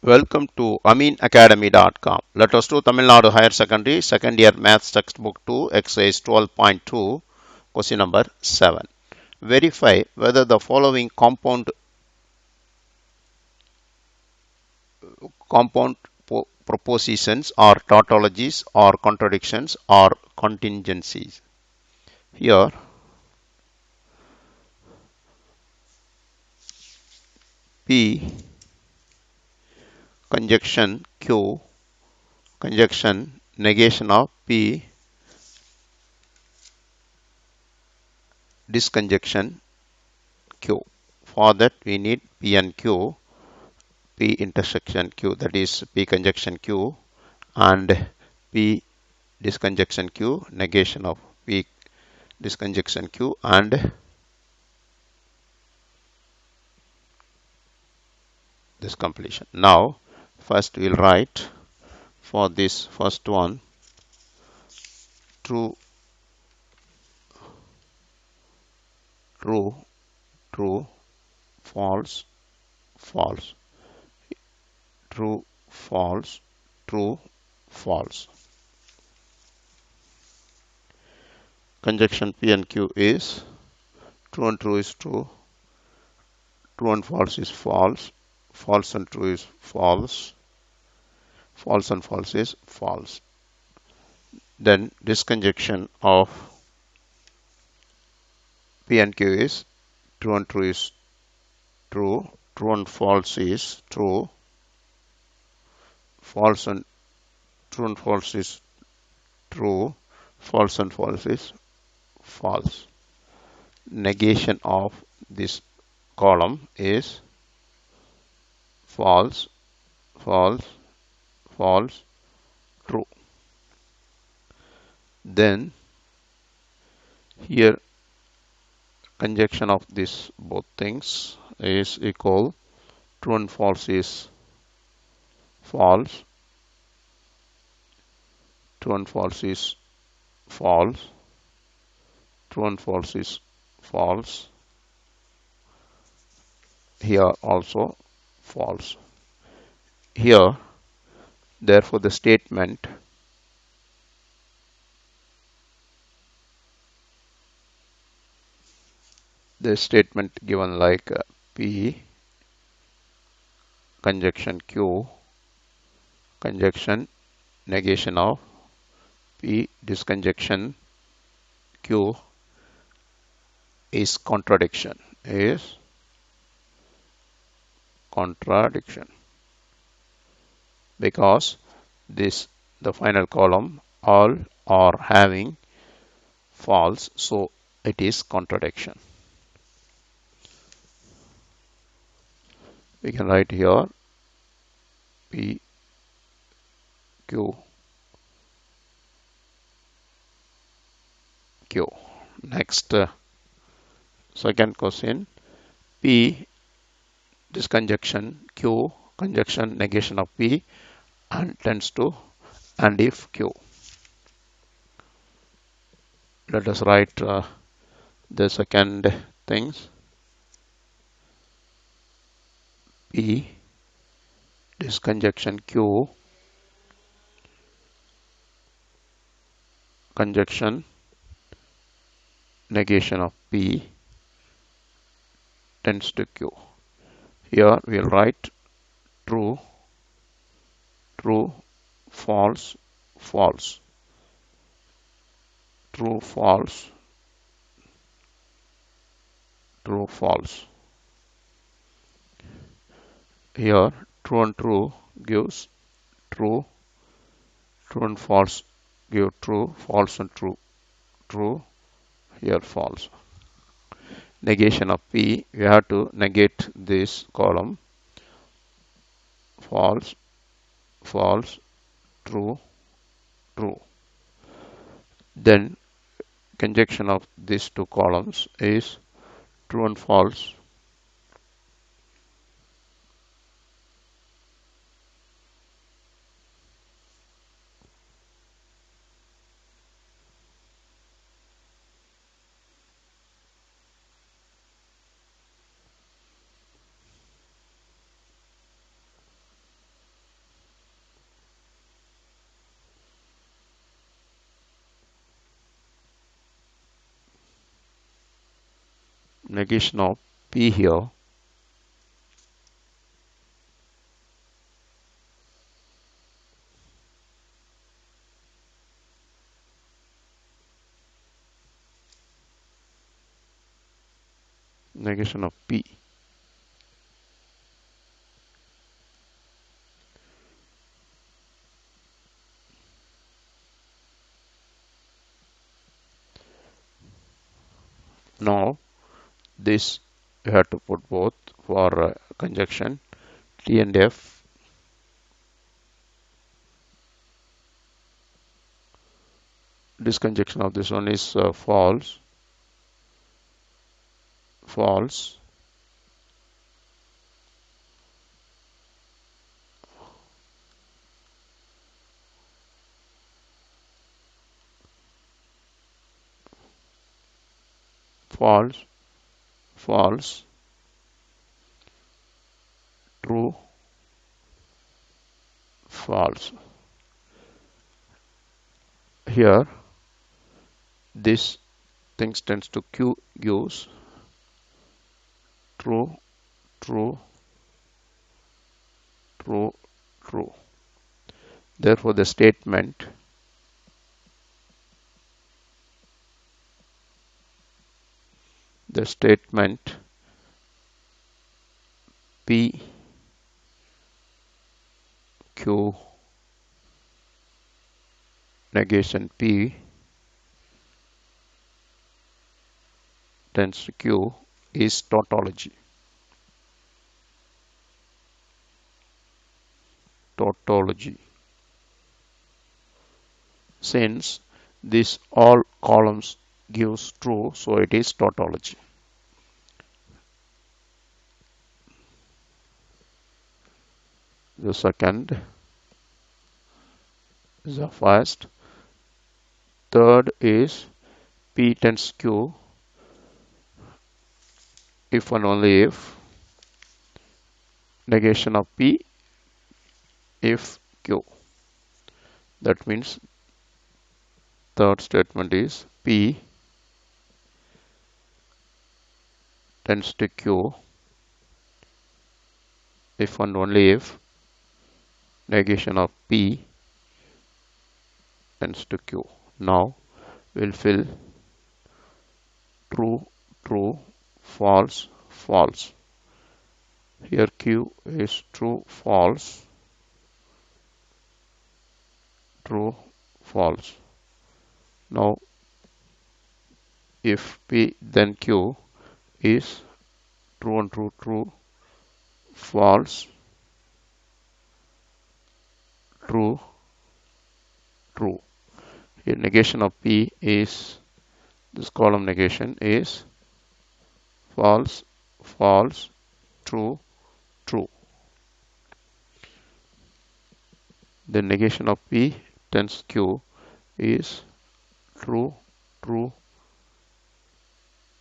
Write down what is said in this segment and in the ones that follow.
Welcome to aminacademy.com. Let us do Tamil Nadu Higher Secondary Second Year Maths Textbook 2 Exercise 12.2 Question number 7. Verify whether the following compound propositions are tautologies or contradictions or contingencies. Here P conjunction Q conjunction negation of P disconjunction Q. For that we need P and Q, P intersection Q, that is P conjunction Q, and P disconjunction Q, negation of P disconjunction Q, and this completion. Now first we'll write for this first one true, true, true, false, false, true, false, true, false. Conjunction P and Q is true and true is true, true and false is false, false and true is false, false and false is false. Then disconjunction of P and Q is true and true is true, true and false is true, false and true and false is true, false and false is false. Negation of this column is false, false, false, true. Then here conjunction of these both things is equal, true and false is false, true and false is false, true and false is false, here also false. Here therefore the statement given like P conjunction Q conjunction negation of P disconjunction Q is contradiction, because the final column all are having false, so it is contradiction. We can write here P Q Q. Next second question, P disconjunction Q conjunction negation of P and tends to and if Q. Let us write the second things. P disconjunction Q conjunction negation of P tends to Q. Here we will write true, true, false, false, true, false, true, false. Here true and true gives true, true and false give true, false and true, true, here false. Negation of P, we have to negate this column, false, false, true, true. Then conjunction of these two columns is true and false, negation of P here. Negation of P. Now this you have to put both for conjunction T and F. Disconjunction of this one is false, false, false, false, true, false. Here this things tends to Q gives true, true, true, true. Therefore the statement P Q negation P tends to Q is tautology. Tautology. Since this all columns gives true, so it is tautology. The second is the first. Third is P tends Q if and only if negation of P if Q. That means third statement is P tends to Q if and only if negation of P tends to Q. Now we'll fill true, true, false, false. Here Q is true, false, true, false. Now if P then Q is true and true, true, false, true, true. Here negation of P is, this column negation is false, false, true, true. The negation of P tends Q is true, true,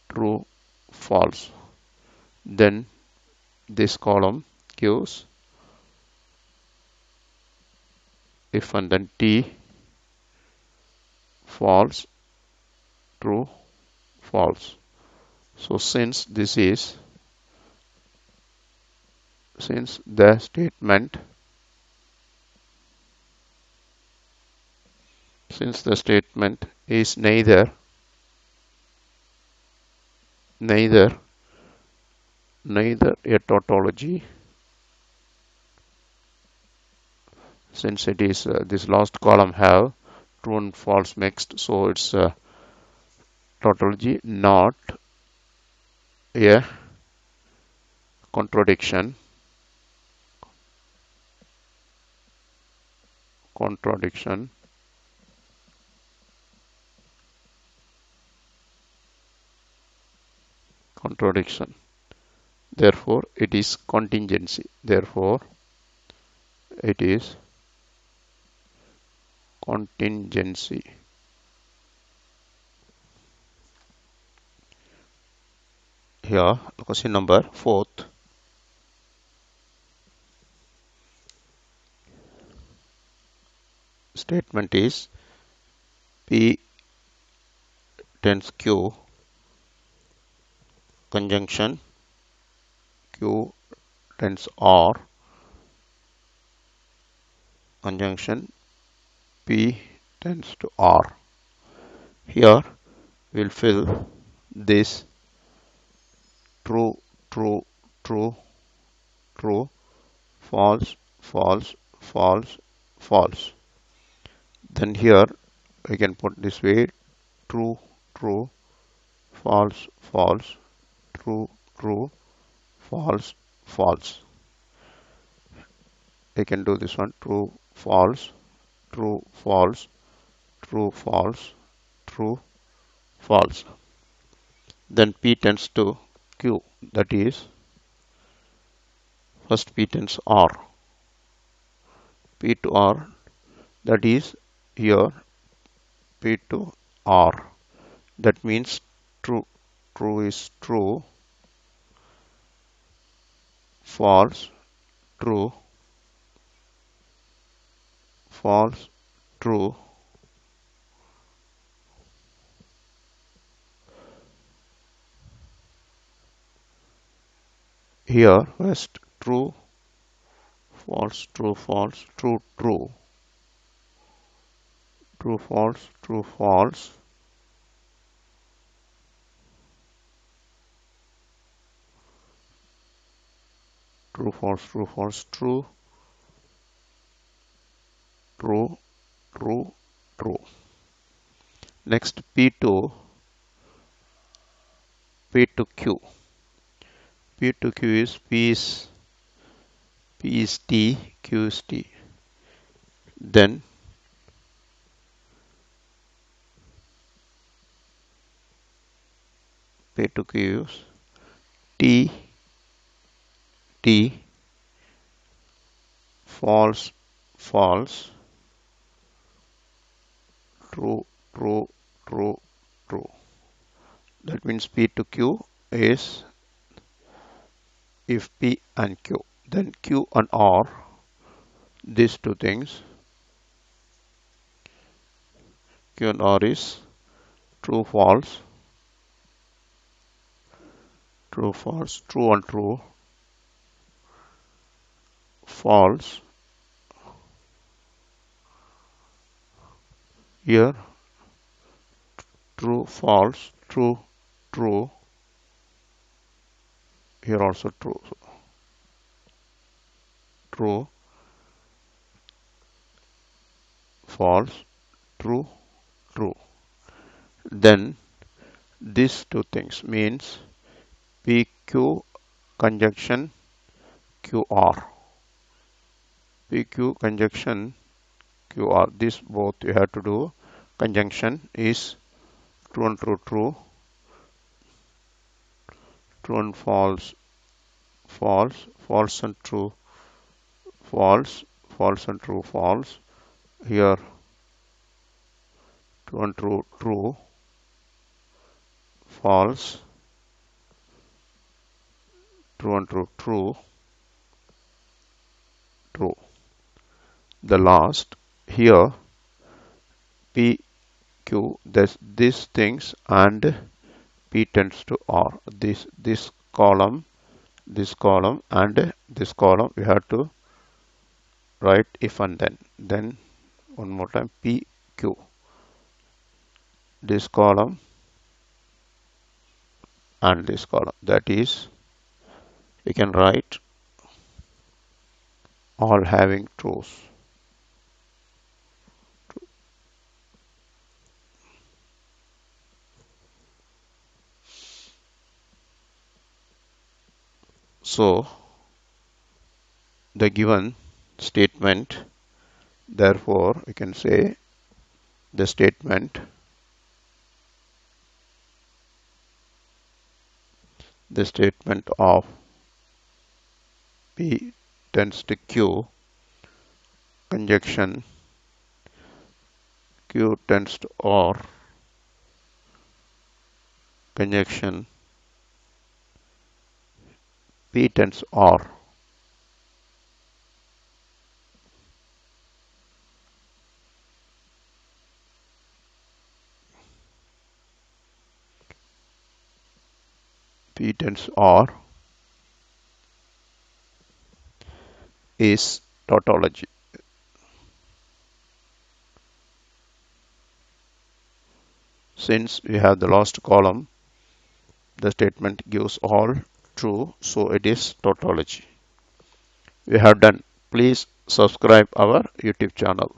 true, false. Then this column gives if and then T false, true, false. So since the statement is neither a tautology, since it is this last column have true and false mixed, so it's tautology, not a contradiction, therefore it is contingency. Therefore it is contingency. Here question number 4th. Statement is P tends Q conjunction Q tends R, conjunction P tends to R. Here we'll fill this true, true, true, true, false, false, false, false. Then here we can put this way: true, true, false, false, true, true, false, false. We can do this one: true, false, true, false, true, false, true, false. Then P tends to Q, that is, first P tends R. P to R, that is here P to R. That means true, true is true, false, true, false, true, here first true, false, true, false, true, true, true, false, true, false, true, false, true, false, true, true, true, true. Next P to Q. P to Q is P is T, Q is T. Then P to Q is T, T, false, false, true, true, true, true. That means P to Q is if P and Q. Then Q and R, these two things, Q and R is true, false, true, false, true and true, false. Here true, false, true, true. Here also true, true, false, true, true. Then these two things means PQ conjunction QR. PQ conjunction QR. This both you have to do. Conjunction is true and true, true, true and false, false, false and true, false, false and true, false. Here true and true, true, false, true and true, true, true. The last here P Q, these things and P tends to R. This column and this column we have to write if and then. Then one more time P Q. This column and this column. That is, we can write all having truths. So the given statement, therefore we can say the statement of P tends to Q, conjunction Q tends to R, conjunction P tends to R. P times R is tautology. Since we have the last column, the statement gives all true, so it is tautology. We have done. Please subscribe our YouTube channel.